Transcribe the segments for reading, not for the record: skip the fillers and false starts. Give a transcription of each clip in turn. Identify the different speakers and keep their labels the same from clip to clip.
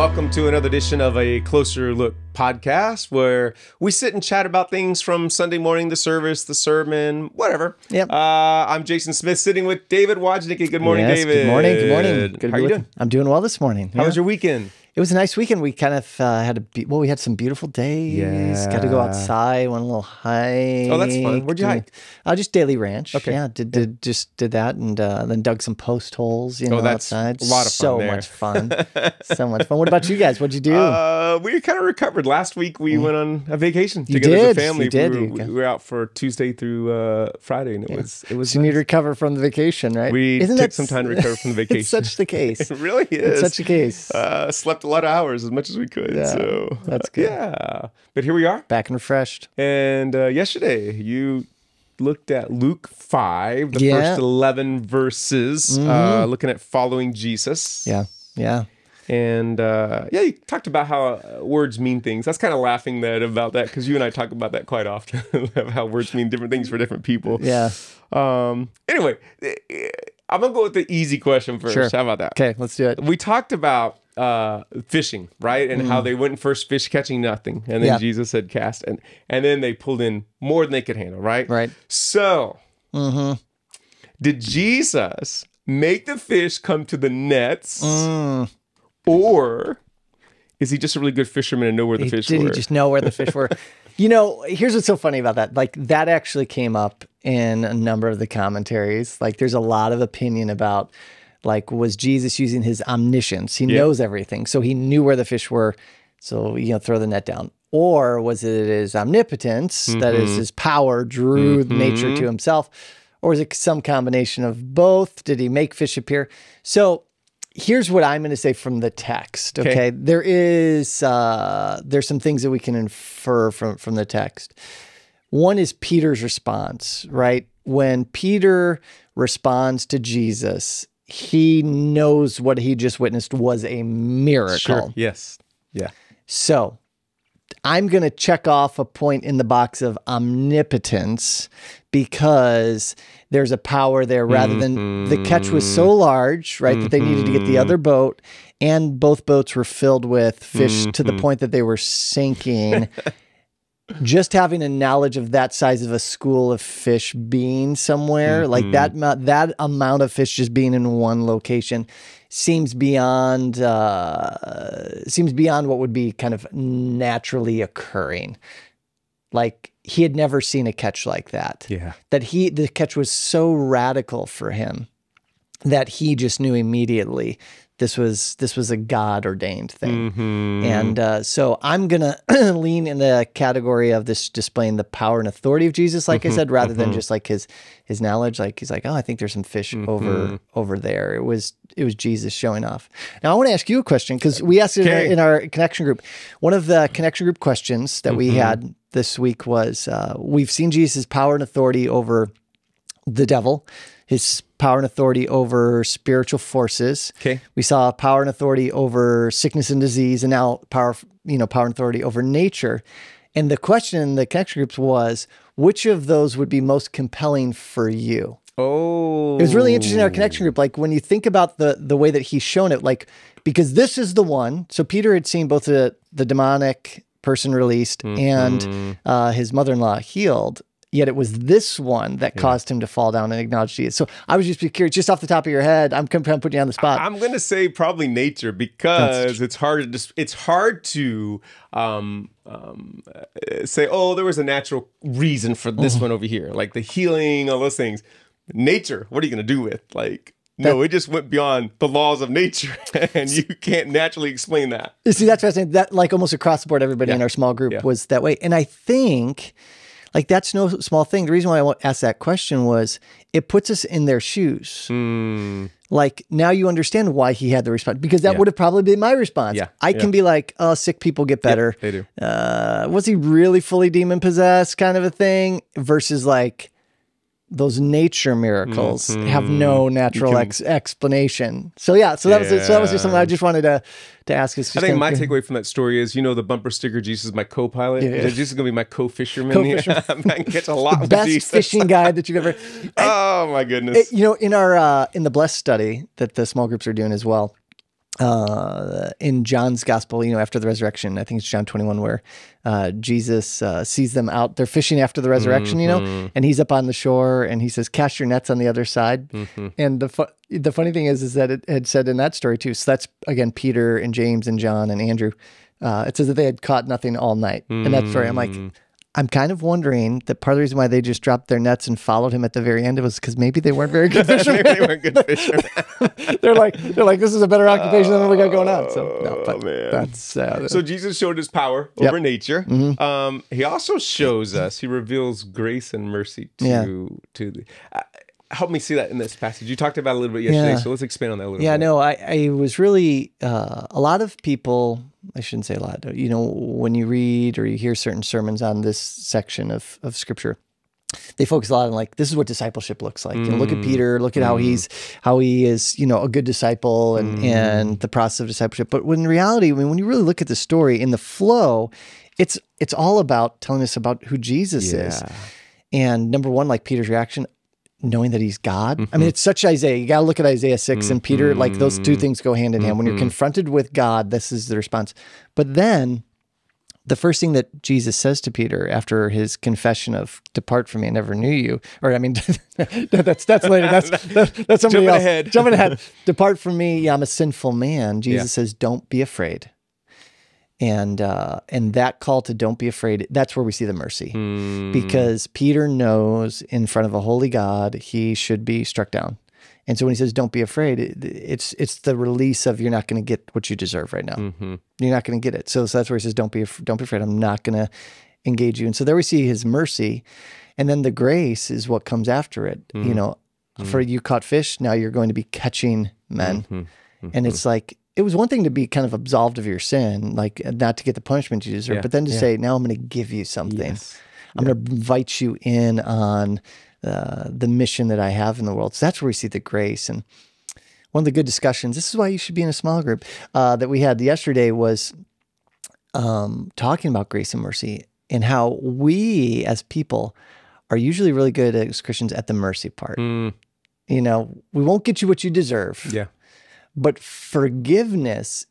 Speaker 1: welcome to another edition of a Closer Look podcast where we sit and chat about things from Sunday morning, the service, the sermon, whatever.
Speaker 2: Yep.
Speaker 1: I'm Jason Smith sitting with David Wojnicki. Good morning,
Speaker 2: Yes,
Speaker 1: David.
Speaker 2: Good morning. Good morning. Good
Speaker 1: How are you doing?
Speaker 2: I'm doing well this morning.
Speaker 1: How was your weekend?
Speaker 2: It was a nice weekend. We kind of we had some beautiful days.
Speaker 1: Yeah.
Speaker 2: Got to go outside, went a little hike.
Speaker 1: Oh, that's fun. Where'd you hike?
Speaker 2: Just Daily Ranch.
Speaker 1: Okay.
Speaker 2: Yeah, did that and then dug some post holes,
Speaker 1: that's
Speaker 2: outside.
Speaker 1: a lot of fun
Speaker 2: So
Speaker 1: there.
Speaker 2: much fun. So much fun. What about you guys? What'd you do?
Speaker 1: We kind of recovered. Last week we went on a vacation
Speaker 2: You
Speaker 1: together as a
Speaker 2: did.
Speaker 1: family.
Speaker 2: You did.
Speaker 1: We were out for Tuesday through Friday, and it was
Speaker 2: So you need to recover from the vacation, right?
Speaker 1: We
Speaker 2: Isn't
Speaker 1: took
Speaker 2: that
Speaker 1: some time to recover from the vacation.
Speaker 2: It's such the case.
Speaker 1: It really is.
Speaker 2: It's such a case.
Speaker 1: Slept a lot of hours, as much as we could.
Speaker 2: Yeah,
Speaker 1: so
Speaker 2: that's good.
Speaker 1: Yeah, but here we are.
Speaker 2: Back and refreshed.
Speaker 1: And yesterday you looked at Luke 5, the
Speaker 2: Yeah.
Speaker 1: first 11 verses, looking at following Jesus.
Speaker 2: Yeah.
Speaker 1: And you talked about how words mean things. That's kind of laughing about that because you and I talk about that quite often, of how words mean different things for different people.
Speaker 2: Yeah.
Speaker 1: Anyway, I'm going to go with the easy question first.
Speaker 2: Sure.
Speaker 1: How about that?
Speaker 2: Okay, let's do it.
Speaker 1: We talked about fishing, right? And how they went first fish catching nothing. And then
Speaker 2: Yeah.
Speaker 1: Jesus said cast. And then they pulled in more than they could handle, right?
Speaker 2: Right.
Speaker 1: So, did Jesus make the fish come to the nets? Or is he just a really good fisherman and know where the fish
Speaker 2: Did
Speaker 1: were?
Speaker 2: he just know where the fish were? Here's what's so funny about that. Like, that actually came up in a number of the commentaries. Like, there's a lot of opinion about, like, was Jesus using his omniscience? He knows everything. So he knew where the fish were. So, throw the net down. Or was it his omnipotence, that is his power, drew nature to himself? Or is it some combination of both? Did he make fish appear? So here's what I'm going to say from the text. Okay, there's some things that we can infer from the text. One is Peter's response, right? When Peter responds to Jesus, he knows what he just witnessed was a miracle.
Speaker 1: Sure. Yes. Yeah.
Speaker 2: So I'm going to check off a point in the box of omnipotence because there's a power there rather than the catch was so large, right, that they needed to get the other boat, and both boats were filled with fish to the point that they were sinking. Just having a knowledge of that size of a school of fish being somewhere, like that amount of fish just being in one location seems beyond what would be kind of naturally occurring. Like, he had never seen a catch like that.
Speaker 1: Yeah.
Speaker 2: The catch was so radical for him that he just knew immediately this was a God ordained thing. And so I'm going to lean in the category of this displaying the power and authority of Jesus, like I said, rather than just like his knowledge. Like, he's like, oh, I think there's some fish over there. It was Jesus showing off. Now I want to ask you a question, because we asked it in our connection group. One of the connection group questions that we had this week was, we've seen Jesus' power and authority over the devil, his power and authority over spiritual forces.
Speaker 1: Okay.
Speaker 2: We saw power and authority over sickness and disease, and now power and authority over nature. And the question in the connection groups was, which of those would be most compelling for you?
Speaker 1: Oh.
Speaker 2: It was really interesting in our connection group. Like, when you think about the way that he's shown it, like, because this is the one. So Peter had seen both the demonic person released and his mother-in-law healed. Yet it was this one that caused him to fall down and acknowledge Jesus. So I was just curious, just off the top of your head, I'm kind of putting you on the spot.
Speaker 1: I'm going to say probably nature, because it's hard to say, oh, there was a natural reason for this one over here, like the healing, all those things. Nature, what are you going to do with? Like, no, it just went beyond the laws of nature, and you can't naturally explain that.
Speaker 2: You see, that's fascinating. That, like, almost across the board, everybody in our small group was that way. And I think, like, that's no small thing. The reason why I asked that question was it puts us in their shoes. Like, now you understand why he had the response, because that would have probably been my response. I can be like, oh, sick people get better.
Speaker 1: They do.
Speaker 2: Was he really fully demon possessed, kind of a thing, versus like those nature miracles have no natural explanation. So that was just something I just wanted to ask. I
Speaker 1: think my takeaway from that story is, the bumper sticker, Jesus is my co-pilot. Jesus is going to be my co-fisherman. I can catch a lot with
Speaker 2: best
Speaker 1: Jesus.
Speaker 2: fishing guide that you've ever.
Speaker 1: Oh my goodness!
Speaker 2: In our in the Blessed study that the small groups are doing as well, in John's gospel, after the resurrection, I think it's John 21, where Jesus sees them out. They're fishing after the resurrection, and he's up on the shore, and he says, "Cast your nets on the other side." And the funny thing is that it had said in that story too. So that's again Peter and James and John and Andrew. It says that they had caught nothing all night. In that story, I'm like, I'm kind of wondering that part of the reason why they just dropped their nets and followed him at the very end was because maybe they weren't very good fishermen.
Speaker 1: They weren't good fishermen.
Speaker 2: they're like, this is a better occupation than what we got going on. So no, but
Speaker 1: man.
Speaker 2: that's
Speaker 1: So Jesus showed his power over nature. He also shows us, he reveals grace and mercy to the. Help me see that in this passage. You talked about it a little bit yesterday, so let's expand on that a little bit.
Speaker 2: Yeah, no, I was really, a lot of people, I shouldn't say a lot, when you read or you hear certain sermons on this section of Scripture, they focus a lot on like, this is what discipleship looks like. Look at Peter, look at how he is, a good disciple and the process of discipleship. But when in reality, when you really look at the story in the flow, it's all about telling us about who Jesus is. And number one, like Peter's reaction, knowing that he's God. I mean, it's such Isaiah. You got to look at Isaiah 6 and Peter, like those two things go hand in hand. When you're confronted with God, this is the response. But then the first thing that Jesus says to Peter after his confession of "Depart from me, I never knew you," or I mean, that's later. That's somebody else. Jumping ahead. "Depart from me, I'm a sinful man." Jesus says, "Don't be afraid." And that call to don't be afraid, that's where we see the mercy. Because Peter knows in front of a holy God, he should be struck down. And so when he says, don't be afraid, it's the release of, you're not going to get what you deserve right now. You're not going to get it. So that's where he says, don't be afraid. I'm not going to engage you. And so there we see his mercy. And then the grace is what comes after it. For you caught fish, now you're going to be catching men. And it's like, it was one thing to be kind of absolved of your sin, like not to get the punishment you deserve, but then to say, now I'm going to give you something. I'm going to invite you in on the mission that I have in the world. So that's where we see the grace. And one of the good discussions, this is why you should be in a small group, that we had yesterday was talking about grace and mercy and how we as people are usually really good as Christians at the mercy part. We won't get you what you deserve. But forgiveness,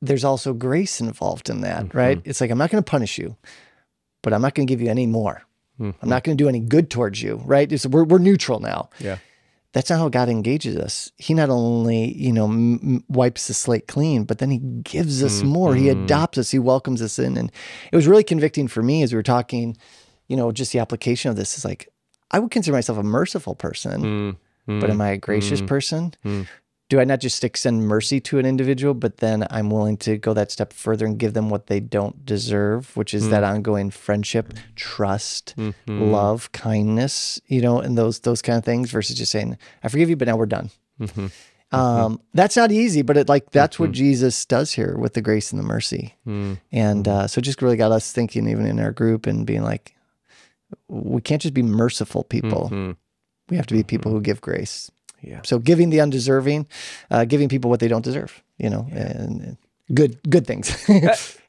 Speaker 2: there's also grace involved in that, right? It's like, I'm not going to punish you, but I'm not going to give you any more. I'm not going to do any good towards you, right? We're neutral now. That's not how God engages us. He not only, wipes the slate clean, but then he gives us more. He adopts us. He welcomes us in. And it was really convicting for me as we were talking, just the application of this is like, I would consider myself a merciful person, but am I a gracious person? Do I not just extend mercy to an individual, but then I'm willing to go that step further and give them what they don't deserve, which is that ongoing friendship, trust, love, kindness, and those kind of things versus just saying, I forgive you, but now we're done. That's not easy, but that's what Jesus does here with the grace and the mercy. And so it just really got us thinking, even in our group, and being like, we can't just be merciful people. We have to be people who give grace. So giving the undeserving, giving people what they don't deserve, and good things.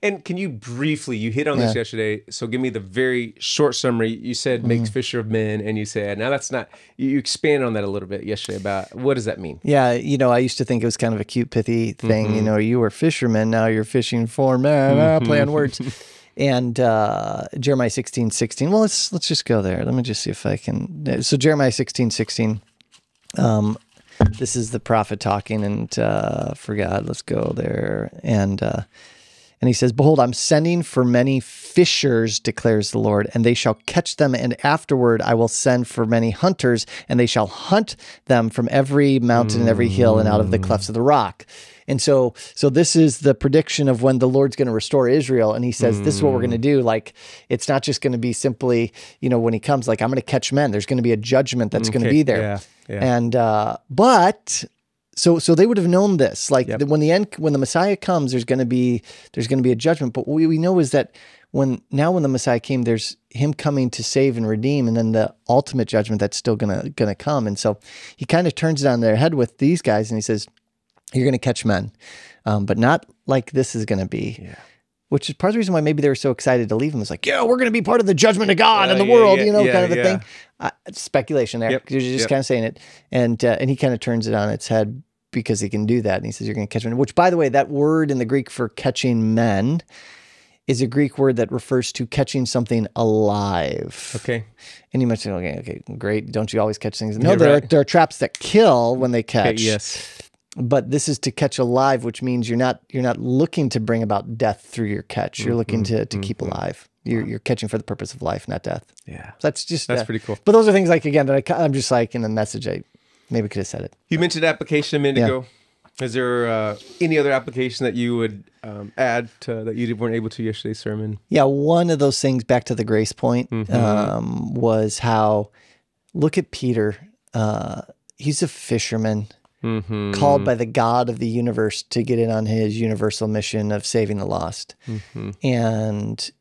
Speaker 1: And can you briefly, you hit on this yesterday, so give me the very short summary. You said makes fisher of men, and you said, now that's not, you expanded on that a little bit yesterday about what does that mean?
Speaker 2: Yeah, I used to think it was kind of a cute, pithy thing. You were fishermen, now you're fishing for men, play on words. And Jeremiah 16:16. Well, let's just go there. Let me just see if I can. So Jeremiah 16:16. This is the prophet talking, and forgot. Let's go there. And he says, "Behold, I'm sending for many fishers, declares the Lord, and they shall catch them. And afterward, I will send for many hunters, and they shall hunt them from every mountain and every hill and out of the clefts of the rock." And so this is the prediction of when the Lord's going to restore Israel. And he says, this is what we're going to do. Like, it's not just going to be simply, when he comes, like, I'm going to catch men. There's going to be a judgment that's going to be there. And, but so they would have known this, like when the Messiah comes, there's going to be a judgment. But what we know is that when the Messiah came, there's him coming to save and redeem, and then the ultimate judgment that's still going to come. And so he kind of turns it on their head with these guys, and he says, you're going to catch men, but not like this is going to be, which is part of the reason why maybe they were so excited to leave him. It's like, we're going to be part of the judgment of God in the world, kind of a thing. Speculation there. You're just kind of saying it. And he kind of turns it on its head because he can do that. And he says, you're going to catch men, which, by the way, that word in the Greek for catching men is a Greek word that refers to catching something alive.
Speaker 1: Okay.
Speaker 2: And you might say, okay, great. Don't you always catch things? No,
Speaker 1: Yeah,
Speaker 2: there are traps that kill when they catch.
Speaker 1: Okay, yes.
Speaker 2: But this is to catch alive, which means you're not looking to bring about death through your catch. You're looking to keep alive. You're catching for the purpose of life, not death.
Speaker 1: Yeah.
Speaker 2: So that's
Speaker 1: pretty cool.
Speaker 2: But those are things, like, again, that I'm just like, in the message, I maybe could have said it.
Speaker 1: You mentioned application a minute ago. Is there any other application that you would add to, that you weren't able to yesterday's sermon?
Speaker 2: Yeah, one of those things, back to the grace point, was how, look at Peter. He's a fisherman called by the God of the universe to get in on his universal mission of saving the lost. And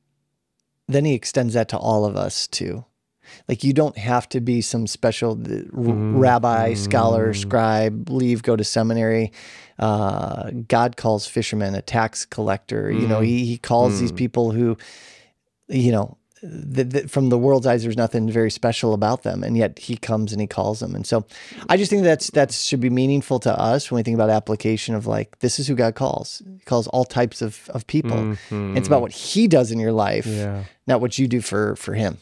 Speaker 2: then he extends that to all of us too. Like, you don't have to be some special rabbi, scholar, scribe, go to seminary. God calls fishermen a tax collector. You know, he calls these people who, you know, from the world's eyes, there's nothing very special about them, and yet he comes and he calls them. And so I just think that should be meaningful to us when we think about application of, like, this is who God calls. He calls all types of people. And it's about what he does in your life, not what you do for him.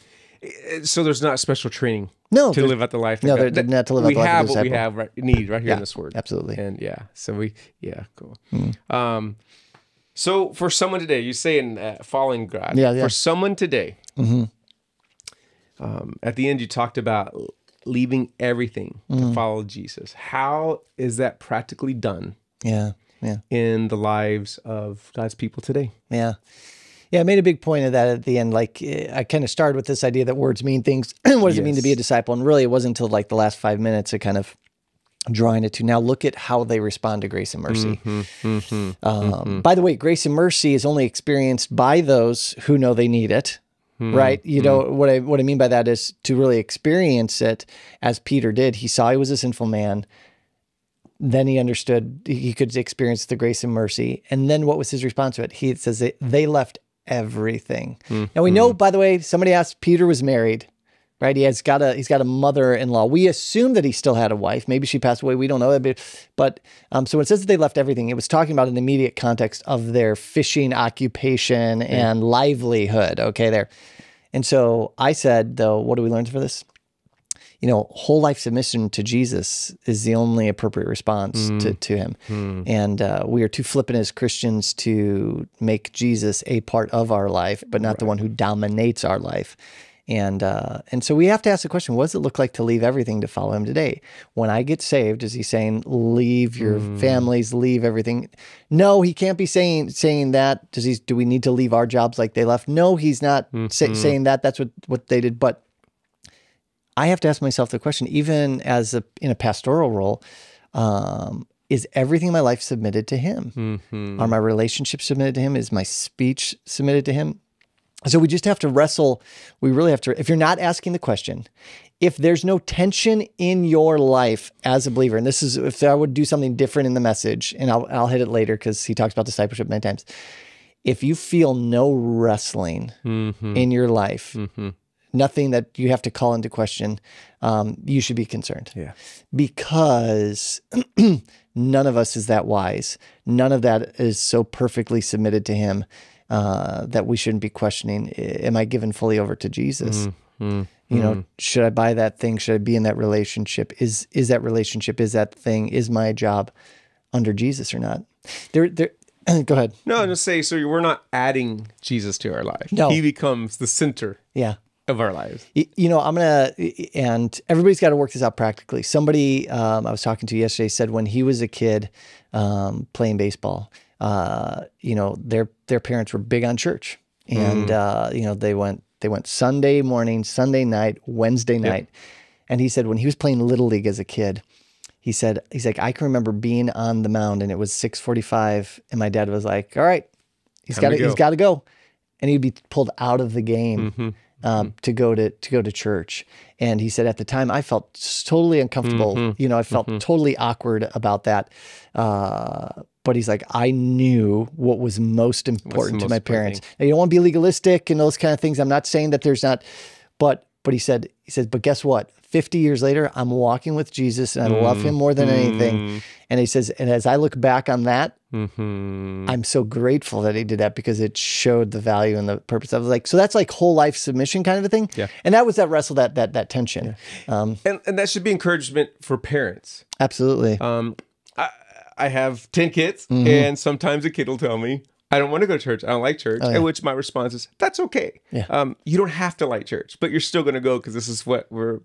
Speaker 1: So there's not special training
Speaker 2: to
Speaker 1: live out the life.
Speaker 2: No, they're not to live out the life.
Speaker 1: We have what we have need right here in this word.
Speaker 2: Absolutely.
Speaker 1: And cool. So for someone today, you say in following God, for someone today, at the end you talked about leaving everything to follow Jesus. How is that practically done? In the lives of God's people today?
Speaker 2: Yeah, I made a big point of that at the end. Like, I kind of started with this idea that words mean things. What does it mean to be a disciple? And really, it wasn't until like the last 5 minutes of kind of drawing it to, now look at how they respond to grace and mercy. By the way, grace and mercy is only experienced by those who know they need it, right? You know, what I mean by that is to really experience it as Peter did. He saw he was a sinful man. Then he understood he could experience the grace and mercy. And then what was his response to it? He says they left everything. Now we know, by the way, somebody asked, Peter was married, right? He's got a mother-in-law. We assume that he still had a wife. Maybe she passed away. We don't know. But so when it says that they left everything, it was talking about an immediate context of their fishing occupation and livelihood. Okay, there. And so I said, though, what do we learn for this? You know, whole life submission to Jesus is the only appropriate response to him. And we are too flippant as Christians to make Jesus a part of our life, but not the one who dominates our life. And so we have to ask the question, what does it look like to leave everything to follow him today? When I get saved, is he saying, leave your families, leave everything? No, he can't be saying that. Do we need to leave our jobs like they left? No, he's not saying that. That's what they did. But I have to ask myself the question, even in a pastoral role, is everything in my life submitted to him? Are my relationships submitted to him? Is my speech submitted to him? So we just have to wrestle. We really have to, if you're not asking the question, if there's no tension in your life as a believer, and this is, if I would do something different in the message, and I'll hit it later because he talks about discipleship many times. If you feel no wrestling in your life, nothing that you have to call into question, you should be concerned. Because none of us is that wise. None of that is so perfectly submitted to him that we shouldn't be questioning, am I given fully over to Jesus? You know, should I buy that thing? Should I be in that relationship? Is that relationship, is that thing, is my job under Jesus or not? Go ahead.
Speaker 1: No, just say, so we're not adding Jesus to our life.
Speaker 2: No.
Speaker 1: He becomes the center of our lives.
Speaker 2: You know, and everybody's got to work this out practically. Somebody I was talking to yesterday said when he was a kid playing baseball, you know, their parents were big on church, and you know, they went Sunday morning, Sunday night, Wednesday night, and he said when he was playing Little League as a kid, he's like, I can remember being on the mound and it was 6:45, and my dad was like, all right, he's got to go, and he'd be pulled out of the game. To go to church. And he said, at the time I felt totally uncomfortable. You know, I felt totally awkward about that. But he's like, I knew what was most important to my parents. Now, you don't want to be legalistic and those kind of things. I'm not saying that there's not, but But he said, but guess what? 50 years later, I'm walking with Jesus and I love him more than anything. And he says, and as I look back on that, I'm so grateful that he did that because it showed the value and the purpose. I was like, so that's like whole life submission kind of a thing.
Speaker 1: Yeah.
Speaker 2: And that was that wrestle, that tension.
Speaker 1: Yeah. And that should be encouragement for parents.
Speaker 2: Absolutely.
Speaker 1: I have 10 kids, and sometimes a kid will tell me, I don't want to go to church. I don't like church.
Speaker 2: Oh, yeah.
Speaker 1: In which my response is, that's okay.
Speaker 2: Yeah.
Speaker 1: You don't have to like church, but you're still going to go because this is what we're,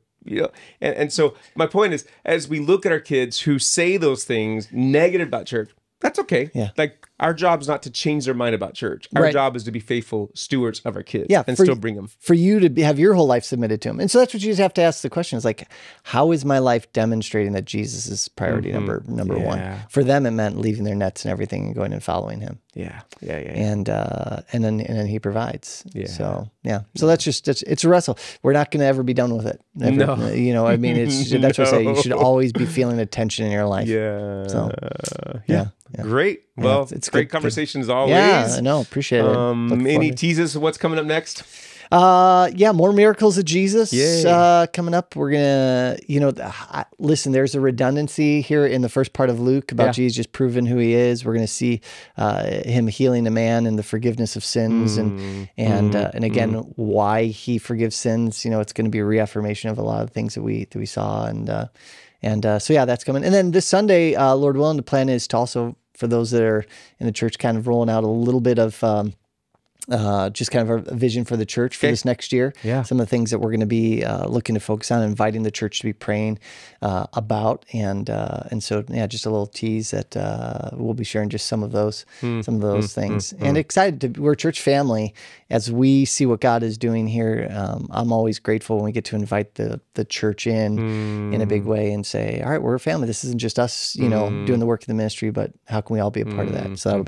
Speaker 1: and so my point is, as we look at our kids who say those things negative about church, that's okay.
Speaker 2: Yeah.
Speaker 1: Like, our job is not to change their mind about church. Our
Speaker 2: Right.
Speaker 1: job is to be faithful stewards of our kids and
Speaker 2: for-
Speaker 1: still bring them.
Speaker 2: For you to have your whole life submitted to him. And so that's what you just have to ask the question is like, how is my life demonstrating that Jesus is priority number one?
Speaker 1: Yeah.
Speaker 2: For them, it meant leaving their nets and everything and going and following him.
Speaker 1: Yeah. Yeah.
Speaker 2: And then he provides.
Speaker 1: Yeah.
Speaker 2: So that's just it's a wrestle. We're not going to ever be done with it. Never,
Speaker 1: No.
Speaker 2: You know, I mean, that's what I say. You should
Speaker 1: No.
Speaker 2: always be feeling a tension in your life.
Speaker 1: Yeah.
Speaker 2: So,
Speaker 1: yeah.
Speaker 2: yeah.
Speaker 1: Great. Well,
Speaker 2: it's
Speaker 1: great
Speaker 2: good.
Speaker 1: conversation as always.
Speaker 2: Yeah, I know. Appreciate it. Look
Speaker 1: Any
Speaker 2: forward.
Speaker 1: teases of what's coming up next?
Speaker 2: More miracles of Jesus
Speaker 1: Yay.
Speaker 2: coming up. We're gonna, listen. There's a redundancy here in the first part of Luke about Jesus just proving who he is. We're gonna see him healing a man and the forgiveness of sins, and again why he forgives sins. It's going to be a reaffirmation of a lot of things that we saw, and so that's coming. And then this Sunday, Lord willing, the plan is to also, for those that are in the church, kind of rolling out a little bit of just kind of a vision for the church for this next year.
Speaker 1: Yeah.
Speaker 2: Some of the things that we're going to be looking to focus on, inviting the church to be praying about, and so just a little tease that we'll be sharing just some of those things. And excited we're a church family as we see what God is doing here. I'm always grateful when we get to invite the church in a big way and say, all right, we're a family. This isn't just us, doing the work of the ministry, but how can we all be a part of that? So that'll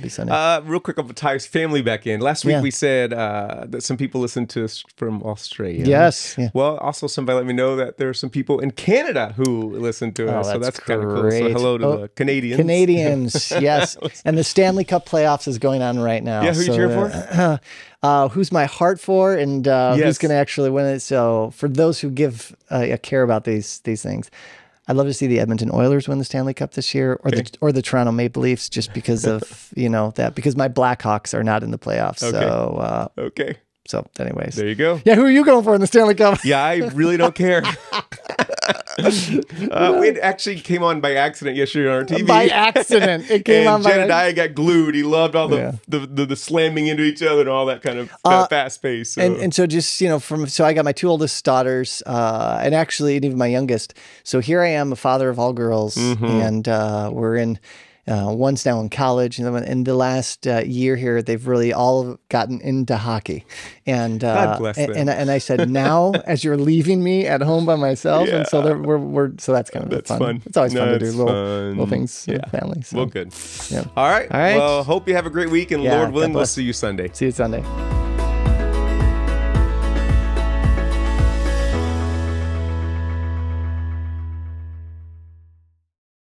Speaker 2: be Sunday.
Speaker 1: Real quick, I'll tie family back in. Last week we said that some people listened to us from Australia.
Speaker 2: Yes. Yeah.
Speaker 1: Well, also somebody let me know that there are some people in Canada who listen to us. So that's kind of cool. So
Speaker 2: great.
Speaker 1: hello to the Canadians.
Speaker 2: Canadians, yes. And the Stanley Cup playoffs is going on right now.
Speaker 1: Yeah, who you cheering
Speaker 2: for? Who's my heart for, and who's going to actually win it. So for those who give a care about these things, I'd love to see the Edmonton Oilers win the Stanley Cup this year, or the Toronto Maple Leafs, just because of that. Because my Blackhawks are not in the playoffs.
Speaker 1: Okay.
Speaker 2: So, anyways,
Speaker 1: There you go.
Speaker 2: yeah. Who are you going for in the Stanley Cup?
Speaker 1: Yeah, I really don't care. It actually came on by accident yesterday on our TV.
Speaker 2: By accident, it came on.
Speaker 1: Jedediah got glued. He loved all the slamming into each other and all that kind of fast pace. So.
Speaker 2: And so just so I got my two oldest daughters, and actually even my youngest. So here I am, a father of all girls, and we're in. One's now in college, and then in the last year here, they've really all gotten into hockey. And
Speaker 1: God bless them.
Speaker 2: And I said, now as you're leaving me at home by myself, and so we're so that's kind of fun. It's always fun to do little things with family. So.
Speaker 1: Well, good.
Speaker 2: Yeah.
Speaker 1: All right.
Speaker 2: All right.
Speaker 1: Well, hope you have a great week, and
Speaker 2: Yeah,
Speaker 1: Lord willing,
Speaker 2: God
Speaker 1: we'll
Speaker 2: bless.
Speaker 1: see you Sunday.
Speaker 2: See you Sunday.